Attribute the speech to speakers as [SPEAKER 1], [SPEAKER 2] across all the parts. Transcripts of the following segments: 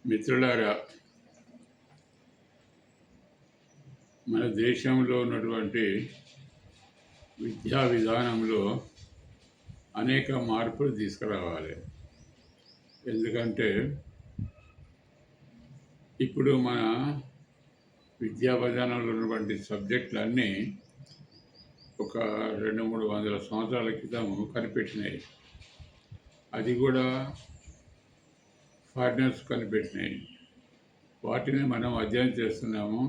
[SPEAKER 1] మిత్రులారా, మన దేశంలో ఉన్నటువంటి విద్యా విధానంలో అనేక మార్పులు తీసుకురావాలి. ఎందుకంటే ఇప్పుడు మన విద్యా విధానంలో ఉన్నటువంటి సబ్జెక్టులన్నీ ఒక 200-300 సంవత్సరాల క్రితం కనిపెట్టినాయి. అది కూడా ఫారినర్స్ కనిపెట్టినాయి. వాటిని మనం అధ్యయనం చేస్తున్నాము.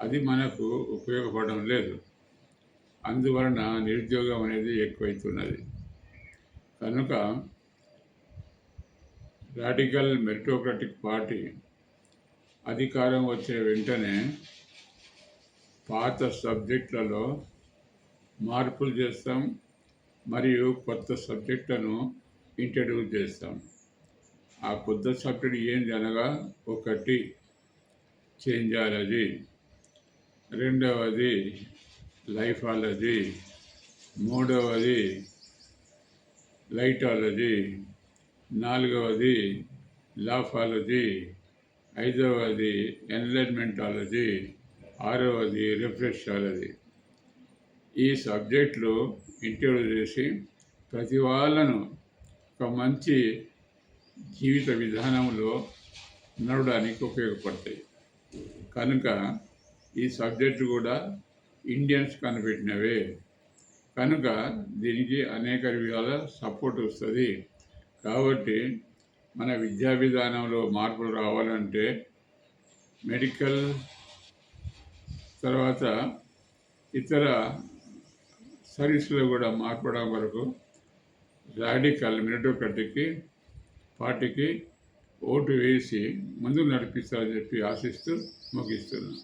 [SPEAKER 1] అది మనకు ఉపయోగపడడం లేదు. అందువలన నిరుద్యోగం అనేది ఎక్కువైతున్నది. కనుక రాడికల్ మెరిటోక్రటిక్ పార్టీ అధికారం వచ్చే వెంటనే పాత సబ్జెక్టులలో మార్పులు చేస్తాం, మరియు కొత్త సబ్జెక్టులను ఇంట్రడ్యూస్ చేస్తాం. ఆ కొత్త సబ్జెక్ట్ ఏంటి అనగా, ఒకటి చేంజాలజీ, రెండవది లైఫాలజీ, మూడవది లైటాలజీ, నాలుగవది లాఫాలజీ, ఐదవది ఎన్లైట్మెంటాలజీ, ఆరవది రిఫ్రెషాలజీ. ఈ సబ్జెక్టులు ఇంట్రడ్యూస్ చేసి ప్రతి వాళ్ళను ఒక మంచి జీవిత విధానంలో నడవడానికి ఉపయోగపడతాయి. కనుక ఈ సబ్జెక్టు కూడా ఇండియన్స్ కనిపెట్టినవే. కనుక దీనికి అనేక విధాల సపోర్ట్ వస్తుంది. కాబట్టి మన విద్యా విధానంలో మార్పులు రావాలంటే మెడికల్ తర్వాత ఇతర సర్వీసులో కూడా మార్పడం వరకు రాడికల్ మెరిటోక్రటిక్ పార్టీకి ఓటు వేసి ముందుకు నడిపిస్తారని చెప్పి ఆశిస్తూ ముగిస్తున్నాను.